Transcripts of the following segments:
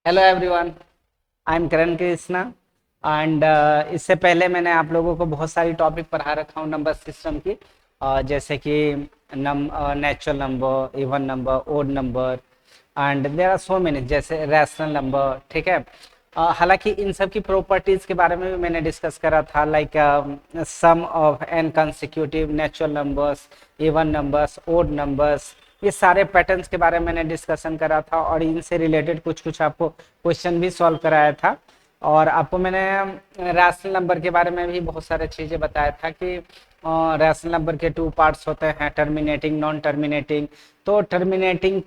Hello everyone, I am Karan Krishna and इससे पहले मैंने आप लोगों को बहुत सारी टॉपिक पढ़ा रखा हूँ नंबर सिस्टम की। जैसे कि natural number, even number, odd number and there are so many, जैसे रैशनल नंबर। ठीक है। हालांकि इन सब की प्रॉपर्टीज के बारे में भी मैंने डिस्कस करा था, like sum of n consecutive, natural numbers, even numbers, odd numbers. ये सारे पैटर्न्स के बारे में मैंने डिस्कशन करा था और इनसे रिलेटेड कुछ कुछ आपको क्वेश्चन भी सॉल्व कराया था। और आपको मैंने रैशनल नंबर के बारे में भी बहुत सारे चीज़ें बताया था कि रैशनल नंबर के टू पार्ट्स होते हैं, टर्मिनेटिंग, नॉन टर्मिनेटिंग। तो टर्मिनेटिंग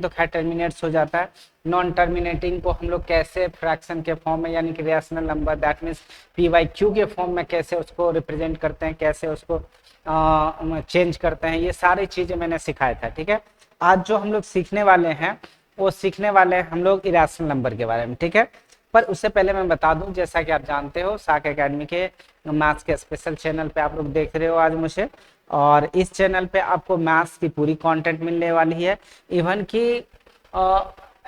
तो खैर टर्मिनेट्स हो जाता है। नॉन टर्मिनेटिंग को हम लोग कैसे फ्रैक्शन के फॉर्म में, यानी कि rational number that means P by Q के फॉर्म में कैसे उसको रिप्रेजेंट करते हैं, कैसे उसको चेंज करते हैं, ये सारी चीज़ें मैंने सिखाया था। ठीक है। आज जो हम लोग सीखने वाले हैं वो सीखने वाले हैं हम लोग इरेशनल नंबर के बारे में। ठीक है। पर उससे पहले मैं बता दूं, जैसा कि आप जानते हो साक एकेडमी के मैथ्स के स्पेशल चैनल पे आप लोग देख रहे हो आज मुझे, और इस चैनल पे आपको मैथ्स की पूरी कंटेंट मिलने वाली है। इवन कि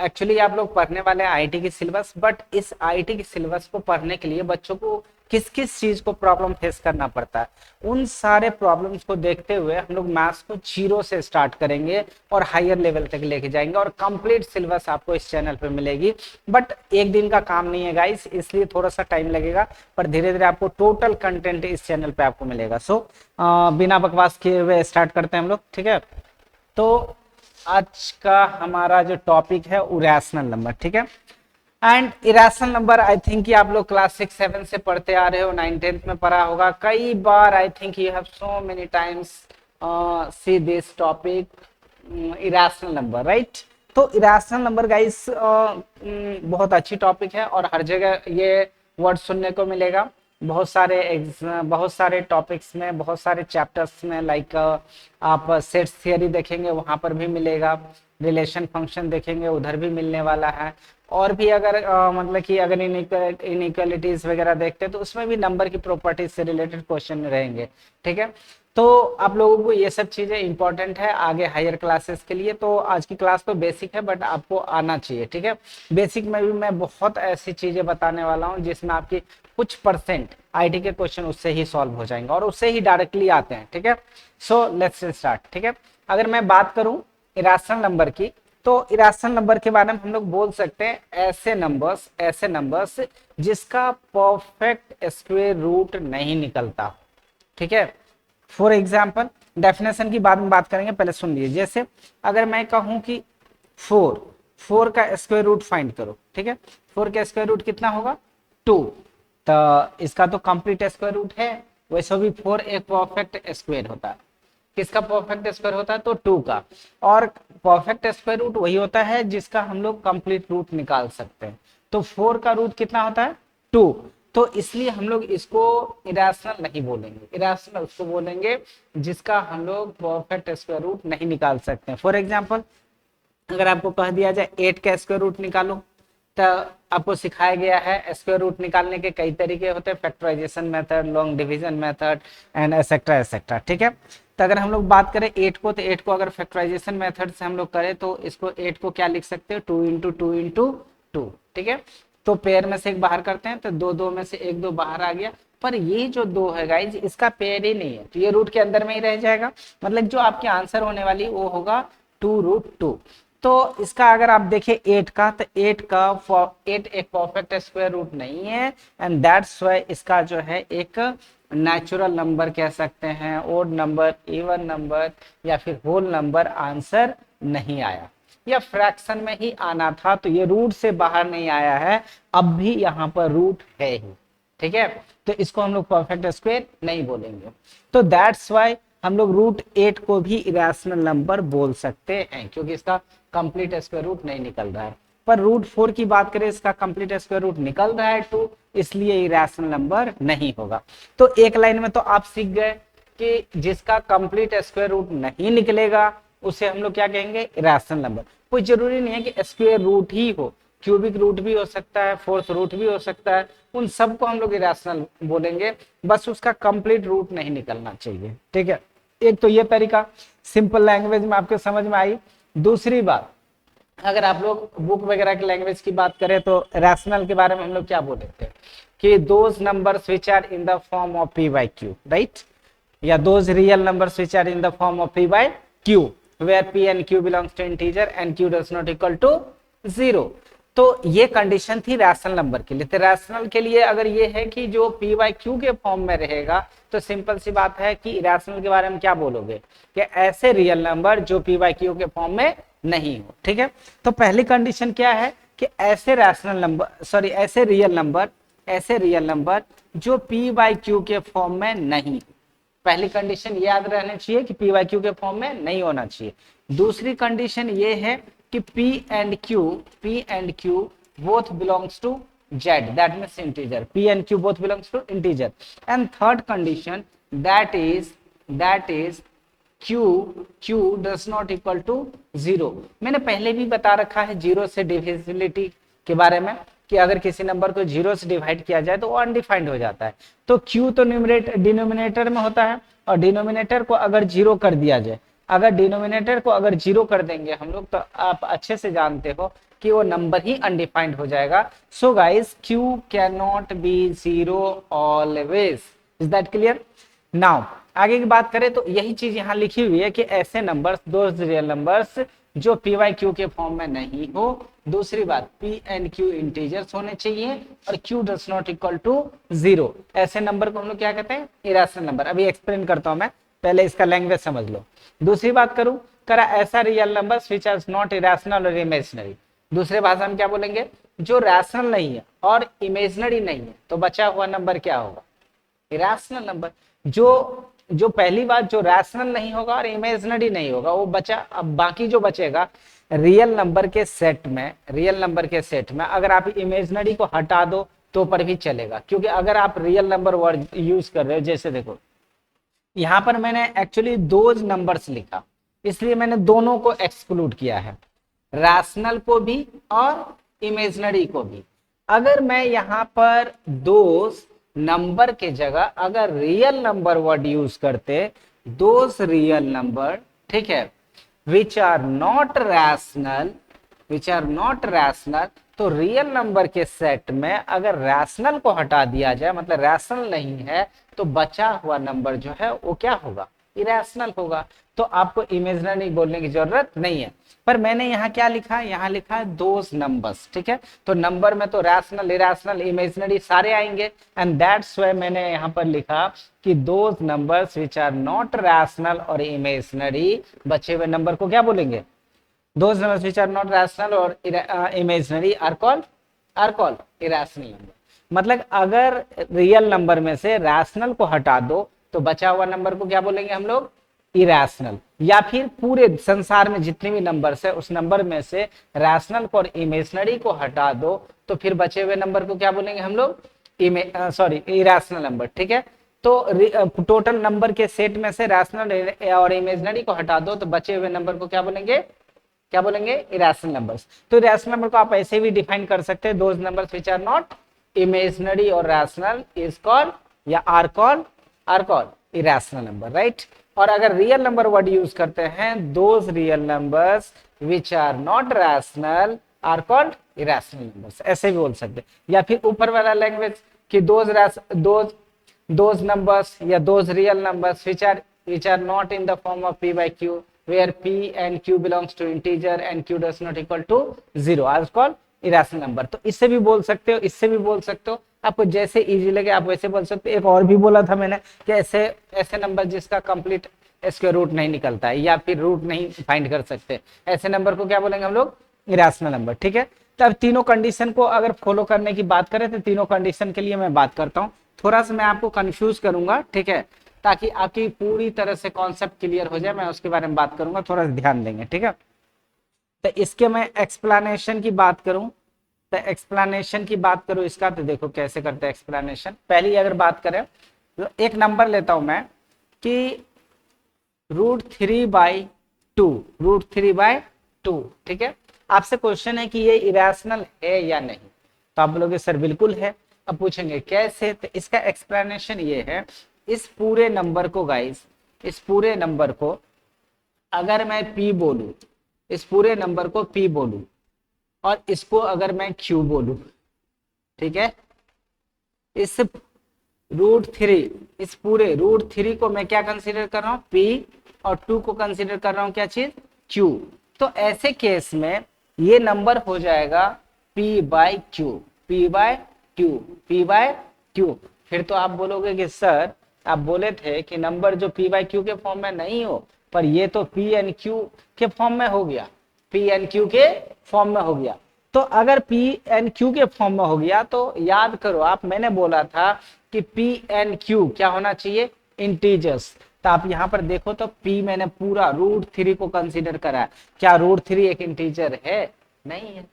एक्चुअली आप लोग पढ़ने वाले हैं आईटी की सिलेबस, बट इस आईटी की सिलेबस को पढ़ने के लिए बच्चों को किस किस चीज को प्रॉब्लम फेस करना पड़ता है, उन सारे प्रॉब्लम्स को देखते हुए हम लोग मैथ्स को जीरो से स्टार्ट करेंगे और हायर लेवल तक लेके जाएंगे, और कंप्लीट सिलेबस आपको इस चैनल पे मिलेगी। बट एक दिन का काम नहीं है गाइस, इसलिए थोड़ा सा टाइम लगेगा, पर धीरे धीरे आपको टोटल कंटेंट इस चैनल पे आपको मिलेगा। सो बिना बकवास किए हुए स्टार्ट करते हैं हम लोग। ठीक है। तो आज का हमारा जो टॉपिक है वो रैशनल नंबर। ठीक है। And irrational number, I think कि आप लोग क्लास 6 7 से पढ़ते आ रहे हो, 9 10th में पढ़ा होगा कई बार। I think you have so many times see this topic, irrational number, right. तो इरेशनल नंबर गाइस बहुत अच्छी टॉपिक है और हर जगह ये वर्ड सुनने को मिलेगा। बहुत सारे टॉपिक्स में, बहुत सारे चैप्टर्स में, लाइक आप सेट्स थियरी देखेंगे वहां पर भी मिलेगा, रिलेशन फंक्शन देखेंगे उधर भी मिलने वाला है। और भी अगर मतलब कि अगर इनइक्वालिटीज वगैरह देखते हैं तो उसमें भी नंबर की प्रॉपर्टीज से रिलेटेड क्वेश्चन रहेंगे। ठीक है। तो आप लोगों को ये सब चीजें इंपॉर्टेंट है आगे हायर क्लासेस के लिए। तो आज की क्लास तो बेसिक है बट आपको आना चाहिए। ठीक है। बेसिक में भी मैं बहुत ऐसी चीजें बताने वाला हूँ जिसमें आपकी कुछ परसेंट आईटी के क्वेश्चन उससे ही सॉल्व हो जाएंगे और उससे ही डायरेक्टली आते हैं। ठीक है। So let's start. ठीक है। अगर मैं बात करूं इरेशनल नंबर की, तो इरेशनल नंबर के बारे में हम लोग बोल सकते हैं ऐसे नंबर्स जिसका परफेक्ट स्क्वायर रूट नहीं निकलता। ठीक है। फॉर एग्जाम्पल, डेफिनेशन की बाद में बात करेंगे, पहले सुन लीजिए। जैसे अगर मैं कहूं कि फोर फोर का स्क्वायर रूट फाइंड करो। ठीक है। फोर का स्क्वायर रूट कितना होगा? टू। तो इसका तो कंप्लीट स्क्वायर रूट है, वैसे भी फोर एक परफेक्ट स्क्वायर होता है। किसका परफेक्ट स्क्वायर होता है? तो टू का। और परफेक्ट स्क्वायर रूट वही होता है जिसका हम लोग कंप्लीट रूट निकाल सकते हैं। तो फोर का रूट कितना होता है? टू। तो इसलिए हम लोग इसको इरेशनल नहीं बोलेंगे, इरेशनल उसको बोलेंगे जिसका हम लोग परफेक्ट स्क्वायर रूट नहीं निकाल सकते हैं। फॉर एग्जाम्पल, अगर आपको कह दिया जाए 8 का स्क्वायर रूट निकालो, तो आपको सिखाया गया है स्क्वायर रूट निकालने के कई तरीके होते हैं, factorisation method, long division method and etcetera etcetera. ठीक है। तो अगर हम लोग बात करें 8 को, तो 8 को अगर फैक्टराइजेशन मेथड से हम लोग करें तो इसको 8 को क्या लिख सकते हैं? 2 × 2 × 2। ठीक है। तो पेयर में से एक बाहर करते हैं तो दो दो में से एक दो बाहर आ गया, पर ये जो दो है गाइज इसका पेयर ही नहीं है, तो ये रूट के अंदर में ही रह जाएगा। मतलब जो आपकी आंसर होने वाली वो होगा 2√2। तो इसका अगर आप देखें 8 का, तो 8 एक परफेक्ट स्क्वायर रूट नहीं है, एंड दैट्स वाई इसका जो है एक नेचुरल नंबर कह सकते हैं, ओड नंबर, इवन नंबर या फिर होल नंबर आंसर नहीं आया, या फ्रैक्शन में ही आना था, तो ये रूट से बाहर नहीं आया है, अब भी यहाँ पर रूट है ही। ठीक है। तो इसको हम लोग परफेक्ट स्क्वायर नहीं बोलेंगे। तो दैट्स वाई हम लोग √8 को भी इरेशनल नंबर बोल सकते हैं, क्योंकि इसका कंप्लीट स्क्वायर रूट नहीं निकल रहा है। पर √4 की बात करें, इसका कंप्लीट स्क्वायर रूट निकल रहा है 2, इसलिए इरेशनल नंबर नहीं होगा। तो एक लाइन में तो आप सीख गए कि जिसका कंप्लीट स्क्वायर रूट नहीं निकलेगा उसे हम लोग क्या कहेंगे? Irrational number. कोई जरूरी नहीं है कि स्क्वायर रूट ही हो, क्यूबिक रूट भी हो सकता है, फोर्थ रूट भी हो सकता है, उन सबको हम लोग इरेशनल बोलेंगे, बस उसका कंप्लीट रूट नहीं निकलना चाहिए। ठीक है। एक तो ये तरीका सिंपल लैंग्वेज में आपके समझ में आई। दूसरी बात, अगर आप लोग बुक वगैरह की लैंग्वेज की बात करें तो रैशनल के बारे में हम लोग क्या बोले थे कि those numbers which are in the form of P by Q, right, या those real numbers which are in the form of P by Q where P and Q belongs to integer and Q does not equal to 0। तो ये condition थी rational number के लिए। तो rational के लिए अगर ये है कि जो पी बाई क्यू के फॉर्म में रहेगा तो सिंपल सी बात है कि इरेशनल के बारे में क्या बोलोगे कि ऐसे रियल नंबर जो पी बाई क्यू के फॉर्म में नहीं हो। ठीक है, तो पहली कंडीशन क्या है कि ऐसे रैशनल नंबर सॉरी ऐसे रियल नंबर जो पी बाई क्यू के फॉर्म में नहीं। पहली कंडीशन याद रहनी चाहिए कि पी बाई क्यू के फॉर्म में नहीं होना चाहिए। दूसरी कंडीशन ये है कि P and Q both belongs to Z, that means integer. P and Q both belongs to integer. And third condition that is Q does not equal to 0। मैंने पहले भी बता रखा है जीरो से डिविजिबिलिटी के बारे में कि अगर किसी नंबर को जीरो से डिवाइड किया जाए तो वो अनडिफाइंड हो जाता है। तो Q तो डिनोमिनेटर में होता है और डिनोमिनेटर को अगर जीरो कर दिया जाए, अगर डिनोमिनेटर को अगर जीरो कर देंगे हम लोग तो आप अच्छे से जानते हो कि वो नंबर ही अनडिफाइंड हो जाएगा। So guys Q can not be zero always. Is that clear? Now आगे की बात करें तो यही चीज यहाँ लिखी हुई है कि ऐसे नंबर्स, दोज रियल नंबर्स जो पी वाई क्यू के फॉर्म में नहीं हो। दूसरी बात P एंड Q इंटीजर्स होने चाहिए और Q does not equal to 0। ऐसे नंबर को हम लोग क्या कहते हैं? Irrational number. अभी एक्सप्लेन करता हूं मैं, पहले इसका लैंग्वेज समझ लो। दूसरी बात करूं करा ऐसा real number which are not irrational और इमेजिनरी। दूसरे भाषा में क्या बोलेंगे? जो रैशनल नहीं है और इमेजिनरी नहीं है तो बचा हुआ नंबर क्या होगा? Irrational number. जो पहली बात जो रैशनल नहीं होगा और इमेजिनरी नहीं होगा वो बचा। अब बाकी जो बचेगा रियल नंबर के सेट में अगर आप इमेजिनरी को हटा दो तो पर भी चलेगा, क्योंकि अगर आप रियल नंबर वर्ड यूज कर रहे हो, जैसे देखो यहां पर मैंने एक्चुअली दो नंबर्स लिखा इसलिए मैंने दोनों को एक्सक्लूड किया है, रैशनल को भी और इमेजिनरी को भी। अगर मैं यहां पर दोस नंबर के जगह अगर रियल नंबर वर्ड यूज करते, दोस रियल नंबर, ठीक है, विच आर नॉट रैशनल, तो रियल नंबर के सेट में अगर रैशनल को हटा दिया जाए, मतलब रैशनल नहीं है, तो बचा हुआ नंबर जो है वो क्या होगा? इरेशनल होगा। तो आपको इमेजिनरी बोलने की जरूरत नहीं है। पर मैंने यहाँ क्या लिखा है? यहाँ लिखा है दोज नंबर्स। ठीक है, तो नंबर में तो रैशनल, इरेशनल, इमेजिनरी सारे आएंगे एंड दैट्स व्हाई मैंने यहाँ पर लिखा कि those numbers which are not rational और इमेजिनरी, बचे हुए नंबर को क्या बोलेंगे? Those numbers which are not rational और imaginary are called irrational number. मतलब अगर रियल नंबर में से रैशनल को हटा दो तो बचा हुआ नंबर को क्या बोलेंगे हम लोग? इरेशनल। या फिर पूरे संसार में जितने भी नंबर्स है उस नंबर में से रैशनल को और इमेजिनरी को हटा दो तो फिर बचे हुए नंबर को क्या बोलेंगे हम लोग? Irrational number. ठीक है, तो टोटल नंबर के सेट में से रैशनल और इमेजिनरी को हटा दो तो बचे हुए नंबर को क्या बोलेंगे? Irrational numbers. तो इरेशनल नंबर को आप ऐसे भी डिफाइन कर सकते हैं, those numbers which are not imaginary और रैशनल इज कॉल्ड या are called irrational number, right. और अगर रियल नंबर वर्ड यूज करते हैं, those real numbers which are not rational are called irrational numbers, ऐसे भी बोल सकते हैं। या फिर ऊपर वाला लैंग्वेज कि दोज नंबर्स या those real numbers which are not in the form of p by q where p and q belongs to integer and q does not equal to 0 are called irrational number। तो इससे भी बोल सकते हो, इससे भी बोल सकते हो, आपको जैसे इजी लगे आप वैसे बोल सकते हो। एक और भी बोला था मैंने कि ऐसे नंबर जिसका कंप्लीट स्क्वायर रूट नहीं निकलता है या फिर रूट नहीं फाइंड कर सकते, ऐसे नंबर को क्या बोलेंगे हम लोग? Irrational number. ठीक है, तो अब तीनों कंडीशन को अगर फॉलो करने की बात करें तो तीनों कंडीशन के लिए मैं बात करता हूँ। थोड़ा सा मैं आपको कंफ्यूज करूंगा, ठीक है, ताकि आपकी पूरी तरह से कॉन्सेप्ट क्लियर हो जाए। मैं उसके बारे में बात करूंगा, थोड़ा सा ध्यान देंगे, ठीक है। तो इसके मैं एक्सप्लेनेशन की बात करूं इसका, तो देखो कैसे करते हैं एक्सप्लेनेशन। पहली अगर बात करें तो एक नंबर लेता हूं मैं कि √3/2, ठीक है। आपसे क्वेश्चन है कि ये इरेशनल है या नहीं, तो आप बोलोगे सर बिल्कुल है। अब पूछेंगे कैसे, तो इसका एक्सप्लेनेशन ये है, इस पूरे नंबर को गाइस, इस पूरे नंबर को अगर मैं p बोलूं, इस पूरे नंबर को p बोलूं और इसको अगर मैं q बोलूं, ठीक है, इस √3, इस पूरे √3 को मैं क्या कंसीडर कर रहा हूं, p, और 2 को कंसीडर कर रहा हूं क्या चीज, q। तो ऐसे केस में ये नंबर हो जाएगा p/q, p/q, p/q। फिर तो आप बोलोगे कि सर आप बोले थे कि नंबर जो p/q के फॉर्म में नहीं हो, पर ये तो p/q के फॉर्म में हो गया, p/q के फॉर्म में हो गया। तो अगर p/q के फॉर्म में हो गया तो याद करो आप, मैंने बोला था कि p/q क्या होना चाहिए, इंटीजर्स। तो आप यहां पर देखो तो p मैंने पूरा √3 को कंसीडर करा है, क्या √3 एक इंटीजर है, नहीं है,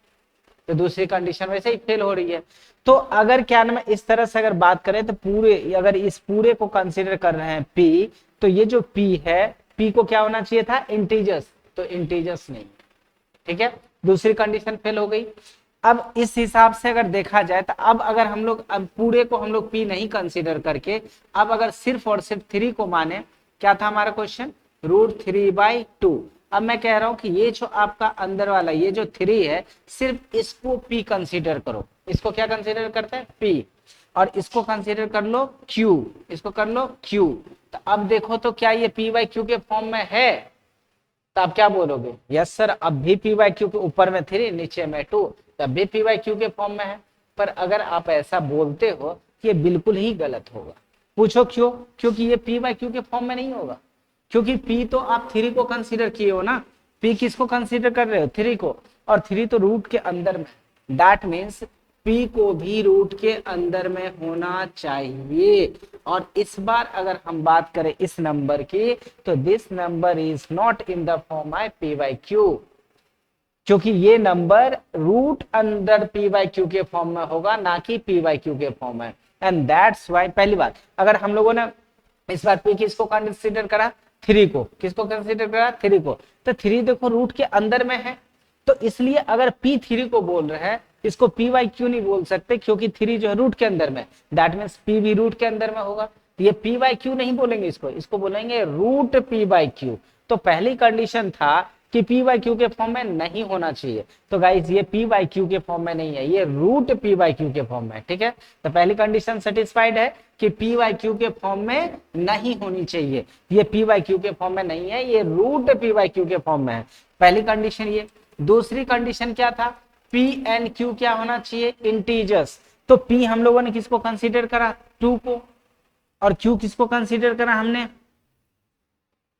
तो दूसरी कंडीशन वैसे ही फेल हो रही है। तो अगर क्या नाम है, इस तरह से अगर बात करें तो पूरे, अगर इस पूरे को कंसीडर कर रहे हैं p, तो ये जो p है, p को क्या होना चाहिए था, इंटीजर्स, तो इंटीजर्स नहीं, ठीक है, दूसरी कंडीशन फेल हो गई। अब इस हिसाब से अगर देखा जाए तो अब अगर हम लोग, अब पूरे को हम लोग p नहीं कंसीडर करके, अब अगर सिर्फ और सिर्फ 3 को माने, क्या था हमारा क्वेश्चन, √3/2। अब मैं कह रहा हूं कि ये जो आपका अंदर वाला ये जो 3 है, सिर्फ इसको p कंसीडर करो, इसको क्या कंसीडर करते हैं, p, और इसको कंसीडर कर लो q, इसको कर लो q। तो अब देखो तो क्या ये p/q के फॉर्म में है, तो आप क्या बोलोगे, यस सर, अब भी p/q के ऊपर में 3 नीचे में 2, तब भी p/q के फॉर्म में है। पर अगर आप ऐसा बोलते हो कि ये बिल्कुल ही गलत होगा, पूछो क्यों, क्योंकि ये p/q के फॉर्म में नहीं होगा, क्योंकि p तो आप 3 को कंसीडर किए हो ना, p किसको कंसीडर कर रहे हो, 3 को, और 3 तो रूट के अंदर में, दैट मीन्स p को भी रूट के अंदर में होना चाहिए। और इस बार अगर हम बात करें इस नंबर की, तो this number is not in the form of p/q, क्योंकि ये नंबर रूट अंडर p/q के फॉर्म में होगा, ना कि p/q के फॉर्म में। एंड दैट्स व्हाई, पहली बात, अगर हम लोगों ने इस बार p किसको कंसीडर करा, 3 को, किसको कंसीडर करा, 3 को, तो 3 देखो रूट के अंदर में है, तो इसलिए अगर p 3 को बोल रहे हैं, इसको p/q नहीं बोल सकते, क्योंकि 3 जो है रूट के अंदर में, दैट मीन्स p भी रूट के अंदर में होगा, तो ये p/q नहीं बोलेंगे, इसको बोलेंगे रूट p/q। तो पहली कंडीशन था कि p/q के फॉर्म में नहीं होना चाहिए, तो गाइस ये p/q के फॉर्म में नहीं है, ये रूट p/q के फॉर्म में, ठीक है। तो पहली कंडीशन सेटिस्फाइड है कि p/q के फॉर्म में नहीं होनी चाहिए, ये p/q के फॉर्म में नहीं है, ये रूट p/q के फॉर्म में है, पहली कंडीशन ये। दूसरी कंडीशन क्या था, p/q क्या होना चाहिए, इंटीजर्स। तो p हम लोगों ने किसको कंसीडर करा, 2 को, और q किसको कंसीडर करा हमने,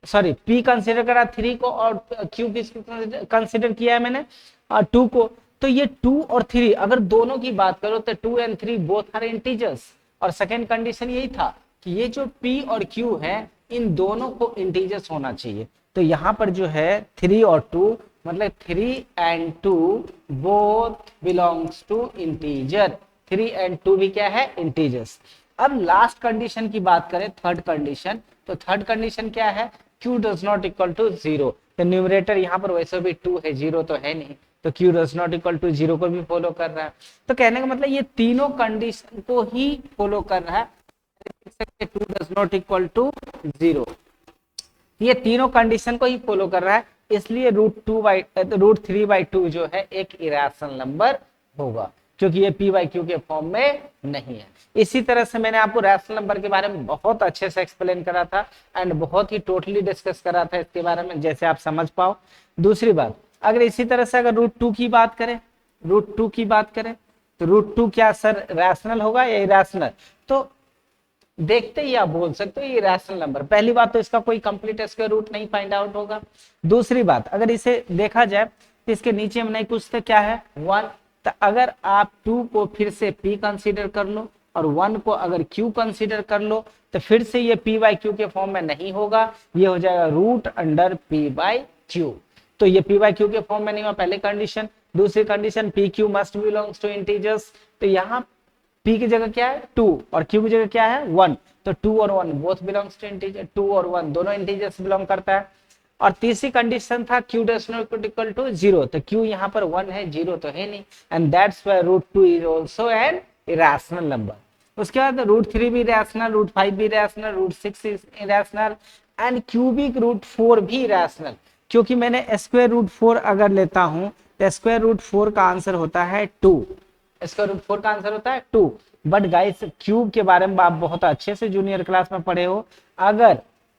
सॉरी p कंसीडर करा 3 को, और q किसको कंसीडर किया है मैंने, 2 को। तो ये 2 और 3 अगर दोनों की बात करो तो 2 एंड 3 बोथ आर इंटीजर्स, और सेकेंड कंडीशन यही था कि ये जो p और q है, इन दोनों को इंटीजर्स होना चाहिए। तो यहाँ पर जो है 3 और 2, मतलब 3 and 2 both belongs to integer, 3 and 2 भी क्या है, इंटीजर्स। अब लास्ट कंडीशन की बात करें, थर्ड कंडीशन, तो थर्ड कंडीशन क्या है, q does not equal to 0। तो न्यूमरेटर यहाँ पर वैसे भी 2 है, 0 तो है नहीं, तो q does not equal to 0 को भी फॉलो कर रहा है। तो कहने का मतलब ये तीनों कंडीशन को ही फॉलो कर रहा है, 2 डज नॉट इक्वल टू 0, ये तीनों कंडीशन को ही फॉलो कर रहा है, इसलिए √3/2 जो है एक इरेशनल नंबर होगा, क्योंकि ये p/q के फॉर्म में नहीं है। इसी तरह से मैंने आपको रैशनल नंबर के बारे में बहुत अच्छे से एक्सप्लेन करा था, एंड बहुत ही टोटली डिस्कस करा था इसके बारे में, जैसे आप समझ पाओ। दूसरी बात, अगर इसी तरह से अगर √2 की बात करें, √2 की बात करें, तो √2 क्या सर रैशनल होगा या इरेशनल, तो देखते ही आप बोल सकते हो ये रैशनल नंबर। पहली बात तो इसका कोई कंप्लीट स्क्वायर रूट नहीं फाइंड आउट होगा। दूसरी बात, अगर इसे देखा जाए तो इसके नीचे में नहीं कुछ तो क्या है, 1। तो अगर आप 2 को फिर से p कंसीडर कर लो और 1 को अगर q कंसीडर कर लो, तो फिर से ये p/q के फॉर्म में नहीं होगा, ये हो जाएगा रूट अंडर p/q। तो ये p/q के फॉर्म में नहीं हुआ, पहले कंडीशन। दूसरी condition, pq must belongs to integers, तो यहाँ p की जगह क्या है 2 और q की जगह क्या है 1, तो 2 और 1 बोथ बिलोंग्स टू इंटीजर, 2 और 1 दोनों इंटीजर्स बिलोंग करता है। और तीसरी कंडीशन था q does not equal to 0, तो q यहाँ पर 1 है, 0 तो है नहीं, and that's why √2 is also an irrational number. उसके बाद √3 भी इरेशनल, √5 भी irrational, √6 is irrational, and cubic √4 भी इरेशनल। क्योंकि मैंने स्क्वायर रूट 4 अगर लेता हूं तो स्क्वायर रूट 4 का आंसर होता है 2। स्क्वायर रूट 4 का आंसर होता है 2। बट गाइस क्यूब के बारे में आप बहुत अच्छे से जूनियर क्लास में पढ़े हो। अगर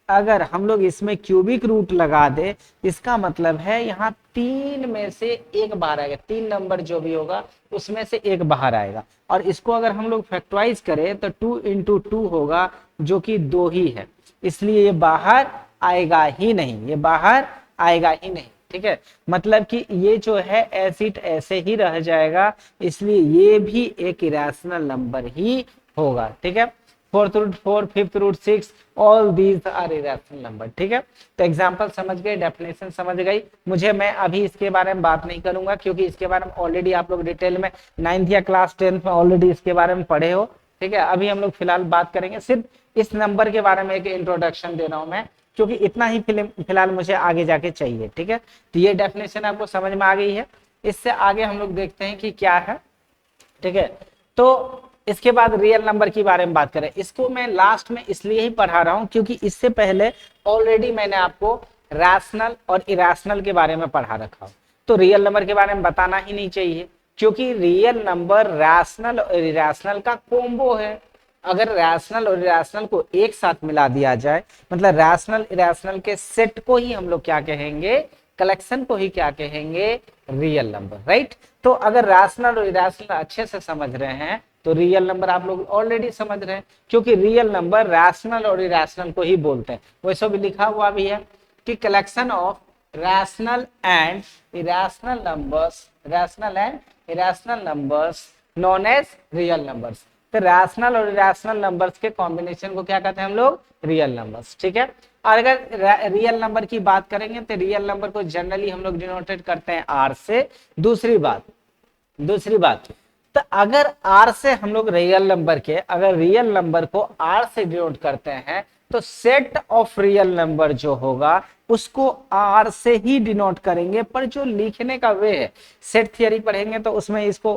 अगर हम लोग इसमें क्यूबिक रूट लगा दे, इसका मतलब है यहाँ 3 में से एक बाहर आएगा। 3 नंबर जो भी होगा उसमें से एक बाहर आएगा। और इसको अगर हम लोग फैक्टराइज करें तो 2 इंटू 2 होगा, जो कि 2 ही है, इसलिए ये बाहर आएगा ही नहीं, ये बाहर आएगा ही नहीं। ठीक है, मतलब कि ये जो है एसिड ऐसे ही रह जाएगा, इसलिए ये भी एक इरेशनल नंबर ही होगा। ठीक है, 4th root 4, 5th root 6, all these are irrational number. ठीक है, तो एग्जांपल समझ गए, डेफिनेशन समझ गई। मैं अभी इसके बारे में बात नहीं करूंगा, क्योंकि इसके बारे में ऑलरेडी आप लोग डिटेल में 9th या क्लास 10th में ऑलरेडी इसके बारे में पढ़े हो। ठीक है, अभी हम लोग फिलहाल बात करेंगे, सिर्फ इस नंबर के बारे में एक इंट्रोडक्शन दे रहा हूं मैं, क्योंकि इतना ही फिलहाल मुझे आगे जाके चाहिए। ठीक है, तो ये डेफिनेशन आपको समझ में आ गई है। इससे आगे हम लोग देखते हैं कि क्या है। ठीक है, तो इसके बाद रियल नंबर के बारे में बात करें। इसको मैं लास्ट में इसलिए ही पढ़ा रहा हूं क्योंकि इससे पहले ऑलरेडी मैंने आपको रैशनल और इरेशनल के बारे में पढ़ा रखा हो, तो रियल नंबर के बारे में बताना ही नहीं चाहिए, क्योंकि रियल नंबर रैशनल और इरेशनल का कोम्बो है। अगर रैशनल और इरेशनल को एक साथ मिला दिया जाए, मतलब रैशनल इरेशनल के सेट को ही हम लोग क्या कहेंगे, कलेक्शन को ही क्या कहेंगे, रियल नंबर। राइट, तो अगर रैशनल और इरेशनल अच्छे से समझ रहे हैं तो रियल नंबर आप लोग ऑलरेडी समझ रहे हैं, क्योंकि रियल नंबर रैशनल और इरेशनल को ही बोलते हैं। वैसे भी लिखा हुआ भी है कि collection of rational and irrational numbers known as real numbers. तो रैशनल और इरेशनल नंबर्स के कॉम्बिनेशन को क्या कहते हैं हम लोग, रियल नंबर्स। ठीक है, और अगर रियल नंबर की बात करेंगे तो रियल नंबर को जनरली हम लोग डिनोटेट करते हैं आर से। दूसरी बात, तो अगर आर से हम लोग अगर रियल नंबर को आर से डिनोट करते हैं तो सेट ऑफ रियल नंबर जो होगा उसको आर से ही डिनोट करेंगे। पर जो लिखने का वे है, सेट थियरी पढ़ेंगे तो उसमें इसको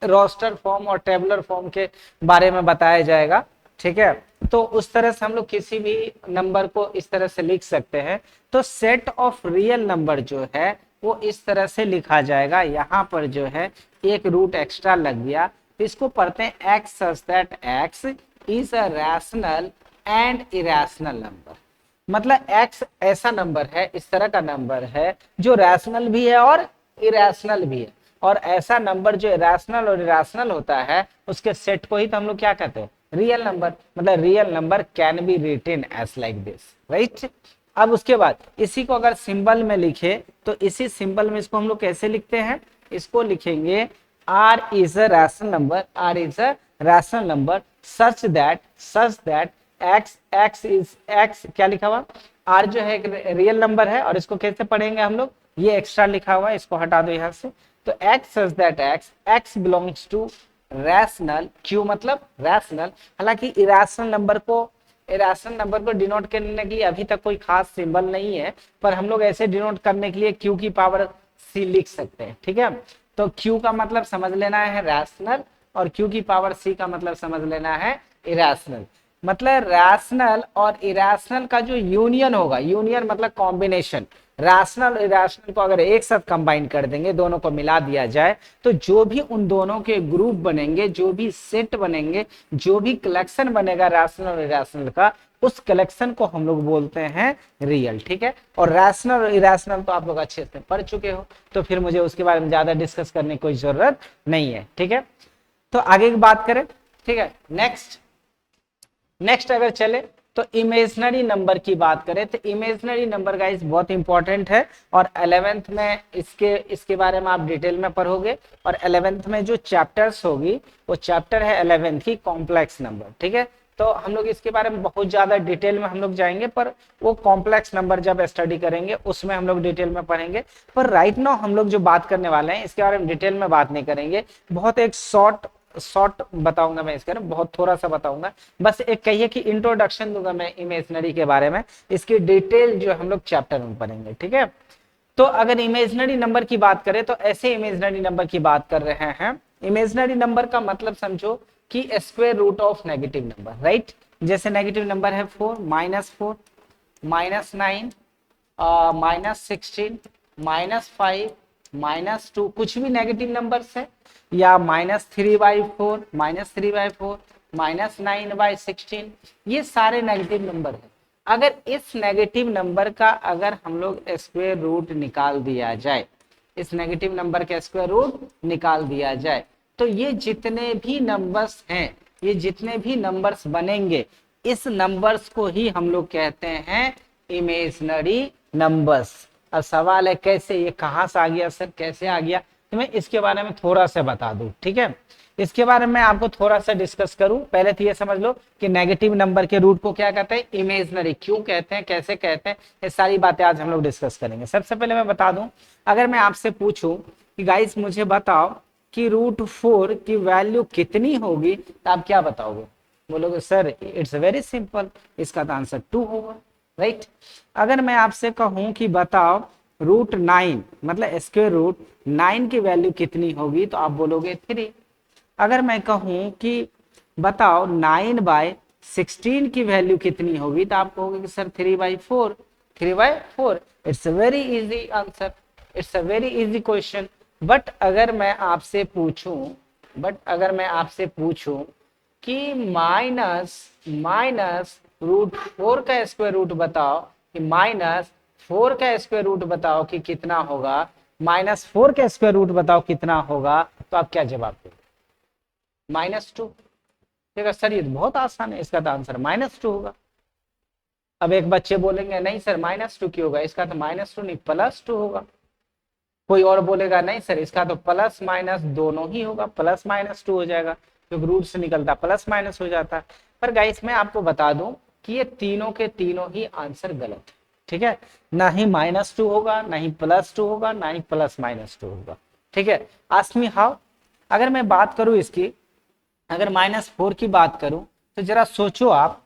रोस्टर फॉर्म और टेबुलर फॉर्म के बारे में बताया जाएगा। ठीक है, तो उस तरह से हम लोग किसी भी नंबर को इस तरह से लिख सकते हैं। तो सेट ऑफ रियल नंबर जो है वो इस तरह से लिखा जाएगा। यहाँ पर जो है एक रूट एक्स्ट्रा लग गया, तो इसको पढ़ते हैं x such that x is a rational and irrational number. मतलब एक्स ऐसा नंबर है, इस तरह का नंबर है जो रैशनल भी है और इरेशनल भी है। और ऐसा नंबर जो रैशनल और इरेशनल होता है उसके सेट को ही तो हम लोग क्या कहते हैं, रियल नंबर। मतलब real number can be written as like this. Right, अब उसके बाद इसी को अगर सिंबल में लिखे तो इसी सिंबल में इसको हम लोग कैसे लिखते हैं, इसको लिखेंगे R is a rational number, R is a rational number such that x क्या लिखा हुआ, R जो है एक रियल नंबर है। और इसको कैसे पढ़ेंगे हम लोग, ये एक्स्ट्रा लिखा हुआ है, इसको हटा दो यहाँ से। तो x such that x belongs to rational, Q मतलब रैशनल। हालांकि इरेशनल नंबर को डिनोट करने के लिए अभी तक कोई खास सिंबल नहीं है, पर हम लोग ऐसे डिनोट करने के लिए Q की पावर C लिख सकते हैं। ठीक है, तो Q का मतलब समझ लेना है रैशनल और Q की पावर C का मतलब समझ लेना है इरेशनल। मतलब रैशनल और इरेशनल का जो यूनियन होगा, यूनियन मतलब कॉम्बिनेशन, रैशनल और इरेशनल को अगर एक साथ कंबाइन कर देंगे, दोनों को मिला दिया जाए, तो जो भी उन दोनों के ग्रुप बनेंगे, जो भी सेट बनेंगे, जो भी कलेक्शन बनेगा रैशनल और इरेशनल का, उस कलेक्शन को हम लोग बोलते हैं रियल। ठीक है, और रैशनल और इरेशनल तो आप लोग अच्छे से पढ़ चुके हो, तो फिर मुझे उसके बारे में ज्यादा डिस्कस करने की कोई जरूरत नहीं है। ठीक है, तो आगे की बात करें। ठीक है, नेक्स्ट अगर चले तो इमेजिनरी नंबर की बात करें, तो इमेजिनरी नंबर गाइस बहुत इंपॉर्टेंट है और 11th में इसके बारे में आप डिटेल में पढ़ोगे। और 11th में जो चैप्टर्स होगी वो चैप्टर है 11th की कॉम्प्लेक्स नंबर। ठीक है, तो हम लोग इसके बारे में बहुत ज्यादा डिटेल में हम लोग जाएंगे, पर वो कॉम्प्लेक्स नंबर जब स्टडी करेंगे उसमें हम लोग डिटेल में पढ़ेंगे। पर राइट नाउ हम लोग जो बात करने वाले हैं इसके बारे में डिटेल में बात नहीं करेंगे, बहुत एक शॉर्ट बताऊंगा मैं इसके बारे में, बहुत थोड़ा सा बताऊंगा। बस एक कहिए कि इंट्रोडक्शन दूंगा मैं इमेजिनरी के बारे में, इसकी डिटेल जो हम लोग चैप्टर में पढ़ेंगे। ठीक है, तो अगर इमेजिनरी नंबर की बात करें तो ऐसे इमेजिनरी नंबर की बात कर रहे हैं। इमेजिनरी नंबर का मतलब समझो कि square root of negative number. Right, जैसे नेगेटिव नंबर है 4, -4, -9, -16, -5, -2, कुछ भी नेगेटिव नंबर्स है, या -3/4, -3/4, -9/16, ये सारे नेगेटिव नंबर है। अगर इस नेगेटिव नंबर का अगर हम लोग स्क्वायर रूट निकाल दिया जाए, इस नेगेटिव नंबर का स्क्वायर रूट निकाल दिया जाए, तो ये जितने भी नंबर्स हैं, ये जितने भी नंबर्स बनेंगे, इस नंबर्स को ही हम लोग कहते हैं इमेजिनरी नंबर्स। अब सवाल है कैसे, ये कहां से आ गया सर, कैसे आ गया, तो मैं इसके बारे में थोड़ा सा बता दूं, ठीक है। इसके बारे में आपको थोड़ा सा डिस्कस करूं, पहले तो ये समझ लो कि नेगेटिव नंबर के रूट को क्या कहते हैं, इमेजिनरी। क्यों कहते हैं, कैसे कहते हैं, ये सारी बातें आज हम लोग डिस्कस करेंगे। सबसे पहले मैं बता दूं, अगर मैं आपसे पूछूं कि गाइस मुझे बताओ कि √4 की वैल्यू कितनी होगी, तो आप क्या बताओगे, बोलोगे सर इट्स वेरी सिंपल, इसका तो आंसर 2 होगा, राइट। अगर मैं आपसे कहूं कि बताओ √9 मतलब स्क्वायर रूट 9 की वैल्यू कितनी होगी, तो आप बोलोगे 3। अगर मैं कहूं कि बताओ 9/16 की वैल्यू कितनी होगी, तो आप कहोगे कि sir 3/4, 3/4। It's a very easy answer, it's a very easy question. But अगर मैं आपसे पूछूं कि माइनस √4 का स्क्वायर रूट बताओ, कि -4 का स्क्वायर रूट बताओ कि कितना होगा, -4 का स्क्वायर रूट बताओ कितना होगा, तो आप क्या जवाब दोगे, -2। ठीक है सर, ये तो बहुत आसान है, इसका तो आंसर -2 होगा। अब एक बच्चे बोलेंगे नहीं सर -2 क्यों होगा, इसका तो -2 नहीं +2 होगा। कोई और बोलेगा नहीं सर इसका तो प्लस माइनस दोनों ही होगा, +-2 हो जाएगा, क्योंकि रूट से निकलता प्लस माइनस हो जाता है। पर गाइस मैं आपको बता दूं कि ये तीनों के तीनों ही आंसर गलत है, ठीक है। ना ही -2 होगा, ना ही +2 होगा, ना ही +-2 होगा, ठीक है। Ask me how. अगर मैं बात करूं इसकी, अगर -4 की बात करूं, तो जरा सोचो आप,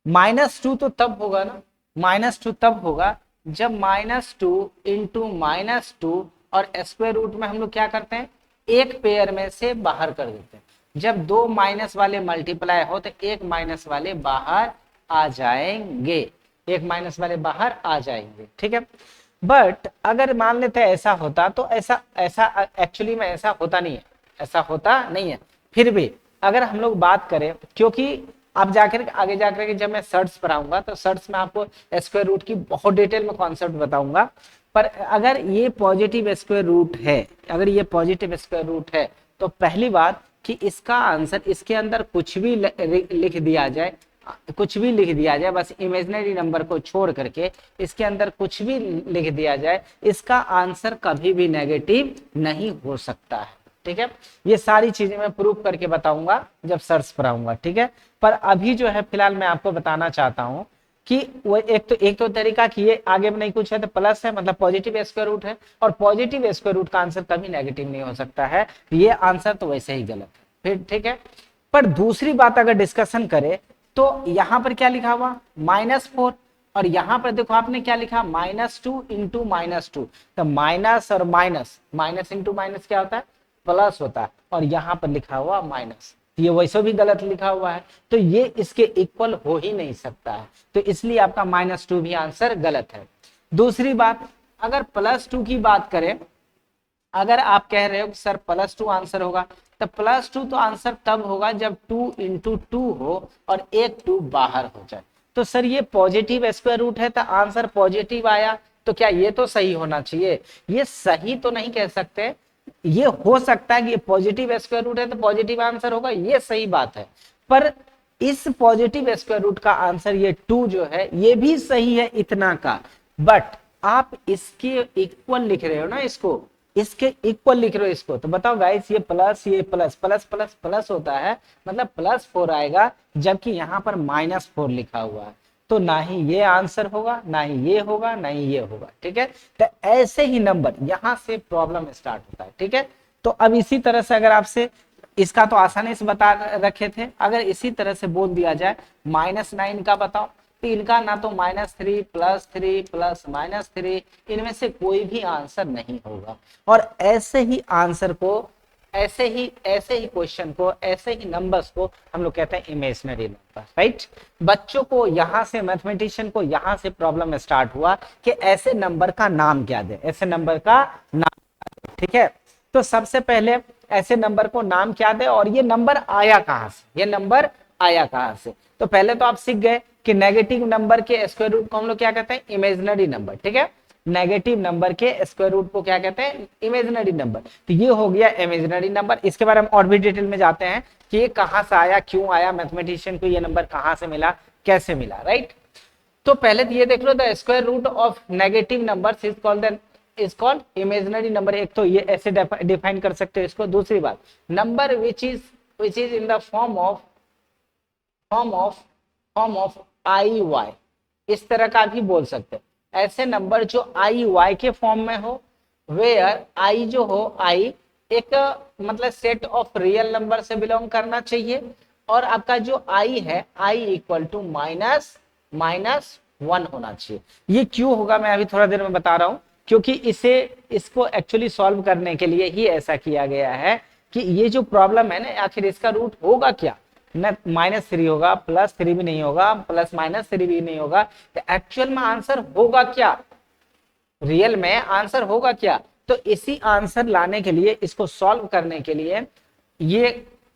-2 तो तब होगा ना, -2 तब होगा जब -2 इंटू -2 और स्क्वायर रूट में हम लोग क्या करते हैं, एक पेयर में से बाहर कर देते हैं। जब दो माइनस वाले मल्टीप्लाई हो तो एक माइनस वाले बाहर आ जाएंगे, एक माइनस वाले बाहर आ जाएंगे, ठीक है। बट अगर मान लेते हैं ऐसा होता, तो ऐसा ऐसा एक्चुअली में ऐसा होता नहीं है, ऐसा होता नहीं है। फिर भी अगर हम लोग बात करें, क्योंकि अब जाकर आगे जाकर के जब मैं सर्ट्स पढ़ाऊंगा, तो सर्ट्स में आपको स्क्वायर रूट की बहुत डिटेल में कॉन्सेप्ट बताऊंगा। पर अगर ये पॉजिटिव स्क्वायर रूट है, अगर ये पॉजिटिव स्क्वायर रूट है, तो पहली बात कि इसका आंसर, इसके अंदर कुछ भी लिख दिया जाए, कुछ भी लिख दिया जाए, बस इमेजिनरी नंबर को छोड़ करके इसके अंदर कुछ भी लिख दिया जाए, इसका आंसर कभी भी नेगेटिव नहीं हो सकता है, ठीक है। ये सारी चीजें मैं प्रूव करके बताऊंगा जब सर्च पर आऊंगा, ठीक है। पर अभी जो है फिलहाल मैं आपको बताना चाहता हूं कि वो एक तो तरीका कि ये आगे में नहीं कुछ है तो प्लस है, मतलब पॉजिटिव स्क्वायर रूट है, और पॉजिटिव स्क्वायर रूट का आंसर कभी नेगेटिव नहीं हो सकता है, ये आंसर तो वैसे ही गलत है, फिर ठीक है। पर दूसरी बात अगर डिस्कशन करें, तो यहां पर क्या लिखा हुआ -4, और यहां पर देखो आपने क्या लिखा -2 इंटू -2, तो माइनस और माइनस, माइनस इंटू माइनस क्या होता है, प्लस होता है, और यहां पर लिखा हुआ माइनस, ये वैसे भी गलत लिखा हुआ है, तो ये इसके इक्वल हो ही नहीं सकता है, तो इसलिए आपका -2 भी आंसर गलत है। दूसरी बात, अगर +2 की बात करें, अगर आप कह रहे हो कि सर +2 आंसर होगा, तो +2 तो आंसर तब होगा जब 2 इंटू 2 हो और एक 2 बाहर हो जाए। तो सर ये पॉजिटिव स्क्वायर रूट है तो आंसर पॉजिटिव आया, तो क्या ये तो सही होना चाहिए, ये सही तो नहीं कह सकते, ये हो सकता है कि ये पॉजिटिव स्क्वायर रूट है तो पॉजिटिव आंसर होगा, ये सही बात है। पर इस पॉजिटिव स्क्वायर रूट का आंसर ये 2 जो है ये भी सही है इतना का, बट आप इसके इक्वल लिख रहे हो ना, इसको इसके इक्वल लिख रहे हो इसको, तो बताओ गाइस ये प्लस, ये प्लस प्लस प्लस प्लस होता है, मतलब +4 आएगा, जबकि यहाँ पर -4 लिखा हुआ है, तो ना ही ये आंसर होगा, ना ही ये होगा, ना ही ये होगा, ठीक है। तो ऐसे ही नंबर यहां से प्रॉब्लम स्टार्ट होता है, ठीक है। तो अब इसी तरह से अगर आपसे इसका तो आसानी से बता रखे थे, अगर इसी तरह से बोल दिया जाए -9 का बताओ, तो इनका ना तो -3 +3 प्लस -3, इनमें से कोई भी आंसर नहीं होगा। और ऐसे ही आंसर को ऐसे ही क्वेश्चन को, ऐसे ही नंबर्स को हम लोग कहते हैं इमेजिनरी नंबर, राइट। बच्चों को यहाँ से, मैथमेटिशियन को यहाँ से प्रॉब्लम स्टार्ट हुआ कि ऐसे नंबर का नाम क्या दे, ऐसे नंबर का नाम, ठीक है। तो सबसे पहले ऐसे नंबर को नाम क्या दे और ये नंबर आया कहां से, ये नंबर आया कहां से। तो पहले तो आप सीख गए कि नेगेटिव नंबर के स्क्वायर रूट को हम लोग क्या कहते हैं, इमेजिनरी नंबर, ठीक है। नेगेटिव नंबर के स्क्वायर रूट को क्या कहते हैं, इमेजिनरी नंबर। तो ये हो गया इमेजिनरी नंबर। इसके बारे में और भी डिटेल में जाते हैं कि ये कहां से आया, क्यों आया, मैथमेटिशियन को ये नंबर कहां से मिला, कैसे मिला, राइट। तो पहले तो ये देख लो, the square root of negative numbers is called imaginary number. एक तो ये ऐसे डिफाइन कर सकते हो इसको। दूसरी बात, number which is in the form of I Y, इस तरह का भी बोल सकते हैं। ऐसे नंबर जो आई वाई के फॉर्म में हो, वेयर आई जो हो, आई एक मतलब सेट ऑफ रियल नंबर से बिलोंग करना चाहिए, और आपका जो आई है, आई इक्वल टू माइनस 1 होना चाहिए। ये क्यों होगा मैं अभी थोड़ा देर में बता रहा हूं, क्योंकि इसको एक्चुअली सॉल्व करने के लिए ही ऐसा किया गया है कि ये जो प्रॉब्लम है ना, आखिर इसका रूट होगा क्या, न -3 होगा, +3 भी नहीं होगा, +-3 भी नहीं होगा, तो एक्चुअल में आंसर होगा क्या, रियल में आंसर होगा क्या। तो इसी आंसर लाने के लिए, इसको सॉल्व करने के लिए ये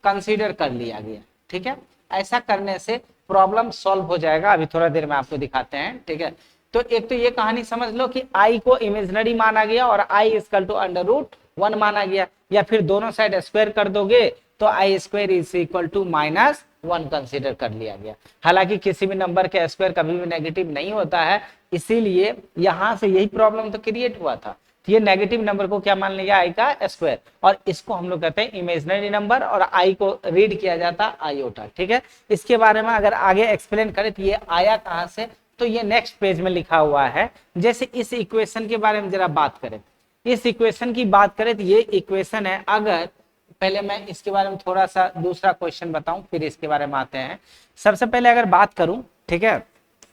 कंसीडर कर लिया गया, ठीक है। ऐसा करने से प्रॉब्लम सॉल्व हो जाएगा, अभी थोड़ा देर में आपको दिखाते हैं, ठीक है। तो एक तो ये कहानी समझ लो कि आई को इमेजिनरी माना गया और आई इक्वल टू √1 माना गया, या फिर दोनों साइड स्क्वायर कर दोगे तो I square is equal to -1 consider कर लिया गया। हालांकि किसी भी नंबर के स्क्वायर कभी भी नेगेटिव नहीं होता है, इसीलिए यहां से यही प्रॉब्लम तो क्रिएट हुआ था। तो ये नेगेटिव नंबर को क्या मान लिया, आई का स्क्वायर, और इसको हम लोग कहते हैं इमेजिनरी नंबर, और आई को रीड किया जाता आयोटा, ठीक है। इसके बारे में अगर आगे एक्सप्लेन करें तो ये आया कहां से, तो ये नेक्स्ट पेज में लिखा हुआ है। जैसे इस इक्वेशन के बारे में जरा बात करें, इस इक्वेशन की बात करें तो ये इक्वेशन है, अगर पहले मैं इसके बारे में थोड़ा सा दूसरा क्वेश्चन बताऊं फिर इसके बारे में आते हैं। सबसे पहले अगर बात करूं, ठीक है,